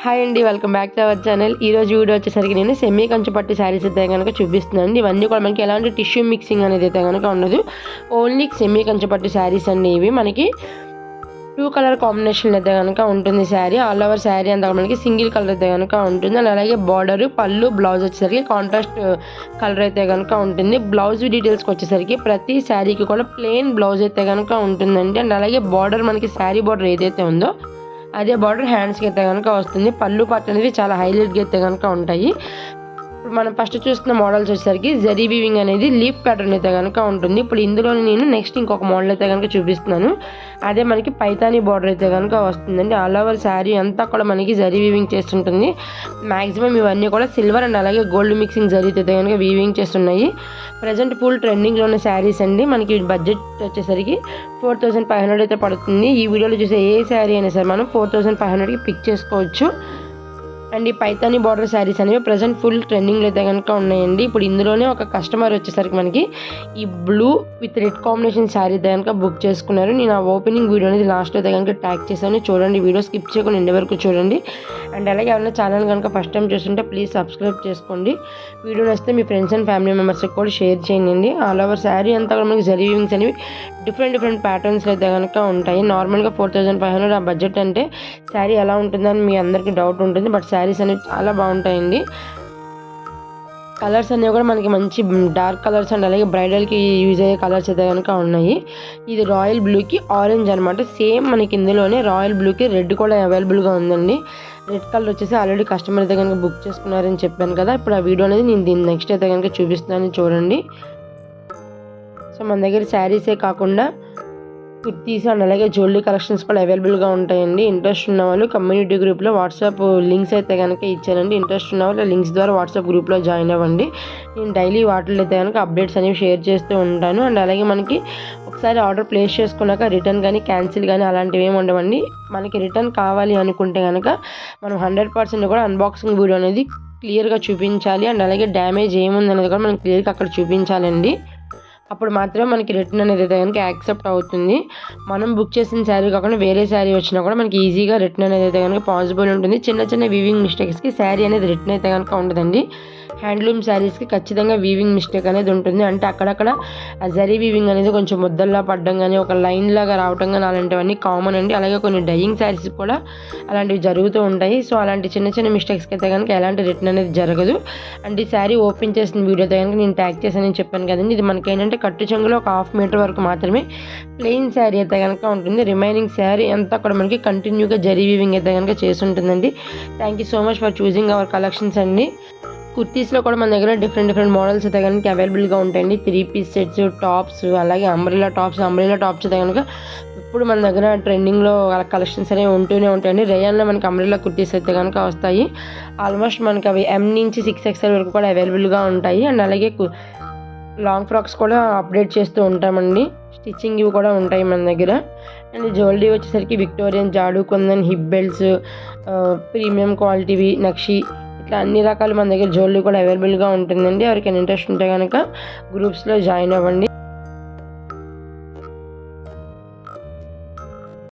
Hi అండి, welcome back to our channel. ఈరోజు video వచ్చేసరికి నేను సెమీ కంచి పట్టు శారీస్ అయితే కనుక చూపిస్తున్నాను. ఇవన్నీ కూడా మనకి ఎలాంటి టిష్యూ మిక్సింగ్ అనేది అయితే కనుక ఉండదు. ఓన్లీ సెమీ కంచి పట్టు శారీస్ అండి. ఇవి మనకి 2 కలర్ కాంబినేషన్ అయితే కనుక ఉంటుంది. శారీ ఆల్ ఓవర్ శారీ అంతా మనకి సింగిల్ కలర్ అయితే కనుక ఉంటుంది. అండ్ అలాగే బార్డర్, పళ్ళు, బ్లౌజ్ వచ్చేసరికి కాంట్రాస్ట్ కలర్ అయితే కనుక ఉంటుంది. బ్లౌజ్ డీటెయిల్స్కి వచ్చేసరికి ప్రతి శారీకి కూడా ప్లెయిన్ బ్లౌజ్ అయితే కనుక ఉంటుందండి. అండ్ అలాగే బార్డర్ మనకి శారీ బార్డర్ ఏదైతే ఉందో అదే బార్డర్ హ్యాండ్స్కి అయితే కనుక వస్తుంది. పళ్ళు పార్ట్ అనేది చాలా హైలైట్గా అయితే కనుక ఉంటాయి. ఇప్పుడు మనం ఫస్ట్ చూస్తున్న మోడల్స్ వచ్చేసరికి జరీ వీవింగ్ అనేది లీఫ్ ప్యాటర్న్ అయితే కనుక ఉంటుంది. ఇప్పుడు ఇందులో నేను నెక్స్ట్ ఇంకొక మోడల్ అయితే కనుక చూపిస్తున్నాను. అదే మనకి పైతానీ బార్డర్ అయితే కనుక వస్తుందండి. ఆల్ ఓవర్ శారీ అంతా కూడా మనకి జరీ వీవింగ్ చేస్తుంటుంది. మ్యాక్సిమం ఇవన్నీ కూడా సిల్వర్ అండ్ అలాగే గోల్డ్ మిక్సింగ్ జరీ అయితే కనుక వీవింగ్ చేస్తున్నాయి. ప్రజెంట్ ఫుల్ ట్రెండింగ్లో ఉన్న శారీస్ అండి. మనకి బడ్జెట్ వచ్చేసరికి 4500 అయితే పడుతుంది. ఈ వీడియోలో చూసే ఏ శారీ అయినా సరే మనం 4500కి పిక్ చేసుకోవచ్చు. అండ్ ఈ పైతానీ బార్డర్ శారీస్ అనేవి ప్రజెంట్ ఫుల్ ట్రెండింగ్లో అయితే కనుక ఉన్నాయండి. ఇప్పుడు ఇందులోనే ఒక కస్టమర్ వచ్చేసరికి మనకి ఈ blue with red combination sari అయితే కనుక బుక్ చేసుకున్నారు. నేను ఆ ఓపెనింగ్ వీడియో అనేది లాస్ట్లో అయితే కనుక ట్యాగ్ చేశాను. చూడండి, వీడియో స్కిప్ చేయకుండా ఎండ్ వరకు చూడండి. అండ్ అలాగే ఎవరైనా ఛానల్ కనుక ఫస్ట్ టైం చూస్తుంటే ప్లీజ్ సబ్స్క్రైబ్ చేసుకోండి. వీడియో నచ్చితే మీ ఫ్రెండ్స్ అండ్ ఫ్యామిలీ మెంబర్స్కి కూడా షేర్ చేయండి. ఆల్ ఓవర్ శారీ అంతా కూడా మనకి జరీ వీవింగ్స్ అనేవి డిఫరెంట్ ప్యాటర్న్స్ అయితే కనుక ఉంటాయి. నార్మల్గా 4500 ఆ బడ్జెట్ అంటే శారీ ఎలా ఉంటుందని మీ అందరికీ డౌట్ ఉంటుంది. బట్ శారీస్ అనేవి చాలా బాగుంటాయండి. కలర్స్ అనేవి కూడా మనకి మంచి డార్క్ కలర్స్ అండ్ అలాగే బ్రైడల్కి యూజ్ అయ్యే కలర్స్ అయితే కనుక ఉన్నాయి. ఇది రాయల్ బ్లూకి ఆరెంజ్ అనమాట. సేమ్ మనకి ఇందులోనే రాయల్ బ్లూకి రెడ్ కూడా అవైలబుల్గా ఉందండి. రెడ్ కలర్ వచ్చేసి ఆల్రెడీ కస్టమర్ అయితే కనుక బుక్ చేసుకున్నారని చెప్పాను కదా. ఇప్పుడు ఆ వీడియో అనేది నేను దీన్ని నెక్స్ట్ అయితే కనుక చూపిస్తున్నాను, చూడండి. సో మన దగ్గర శారీసే కాకుండా కుర్తీస్ అండ్ అలాగే జ్యువెలరీ కలెక్షన్స్ కూడా అవైలబుల్గా ఉంటాయండి. ఇంట్రెస్ట్ ఉన్న వాళ్ళు కమ్యూనిటీ గ్రూప్లో వాట్సాప్ లింక్స్ అయితే కనుక ఇచ్చానండి. ఇంట్రెస్ట్ ఉన్న వాళ్ళు లింక్స్ ద్వారా వాట్సాప్ గ్రూప్లో జాయిన్ అవ్వండి. నేను డైలీ వాటిలో అయితే కనుక అప్డేట్స్ అనేవి షేర్ చేస్తూ ఉంటాను. అండ్ అలాగే మనకి ఒకసారి ఆర్డర్ ప్లేస్ చేసుకున్నాక రిటర్న్ కానీ క్యాన్సిల్ కానీ అలాంటివి ఏమి ఉండవండి. మనకి రిటర్న్ కావాలి అనుకుంటే కనుక మనం 100% కూడా అన్బాక్సింగ్ వీడియో అనేది క్లియర్గా చూపించాలి. అండ్ అలాగే డ్యామేజ్ ఏముంది అనేది కూడా మనం క్లియర్గా అక్కడ చూపించాలండి. అప్పుడు మాత్రమే మనకి రిటర్న్ అనేది అయితే కనుక యాక్సెప్ట్ అవుతుంది. మనం బుక్ చేసిన శారీ కాకుండా వేరే శారీ వచ్చినా కూడా మనకి ఈజీగా రిటర్న్ అనేది అయితే కనుక పాసిబుల్ ఉంటుంది. చిన్న వీవింగ్ మిస్టేక్స్కి శారీ అనేది రిటర్న్ అయితే కనుక ఉండదండి. హ్యాండ్లూమ్ శారీస్కి ఖచ్చితంగా వీవింగ్ మిస్టేక్ అనేది ఉంటుంది. అంటే అక్కడక్కడ ఆ జరీ వీవింగ్ అనేది కొంచెం ముద్దల్లా పడడం కానీ ఒక లైన్ లాగా రావడం కానీ అలాంటివన్నీ కామన్ అండి. అలాగే కొన్ని డైయింగ్ శారీస్ కూడా అలాంటివి జరుగుతూ ఉంటాయి. సో అలాంటి చిన్న మిస్టేక్స్కి అయితే కనుక ఎలాంటి రిటర్న్ అనేది జరగదు. అండ్ ఈ శారీ ఓపెన్ చేసిన వీడియో అయితే కనుక నేను ట్యాగ్ చేశానని చెప్పాను కదండి. ఇది మనకి ఏంటంటే కట్టు చెంగులో ఒక 1/2 మీటర్ వరకు మాత్రమే ప్లెయిన్ శారీ అయితే కనుక ఉంటుంది. రిమైనింగ్ శారీ అంతా కూడా మనకి కంటిన్యూగా జరీ వీవింగ్ అయితే కనుక చేసి ఉంటుందండి. Thank you so much for choosing hour collections అండి. కుర్తీస్లో కూడా మన దగ్గర డిఫరెంట్ మోడల్స్ అయితే కనుక అవైలబుల్గా ఉంటాయండి. 3 పీస్ సెట్స్, టాప్స్, అలాగే అంబ్రెల్లా టాప్స్ అయితే కనుక ఇప్పుడు మన దగ్గర ట్రెండింగ్లో కలెక్షన్స్ అనేవి ఉంటూనే ఉంటాయండి. రేయాన్లో మనకి అంబ్రెల్లా కుర్తీస్ అయితే కనుక వస్తాయి. ఆల్మోస్ట్ మనకి అవి M నుంచి 6XL వరకు కూడా అవైలబుల్గా ఉంటాయి. అండ్ అలాగే లాంగ్ ఫ్రాక్స్ కూడా అప్డేట్ చేస్తూ ఉంటామండి. స్టిచ్చింగ్ ఇవి కూడా ఉంటాయి మన దగ్గర. అండ్ జ్యువెలరీ వచ్చేసరికి Victorian, jadau, kundan, hip belts, premium క్వాలిటీవి, నక్షి, ఇట్లా అన్ని రకాలు మన దగ్గర జ్యువెలరీ కూడా అవైలబుల్గా ఉంటుందండి. ఎవరికైనా ఇంట్రెస్ట్ ఉంటే కనుక గ్రూప్స్లో జాయిన్ అవ్వండి.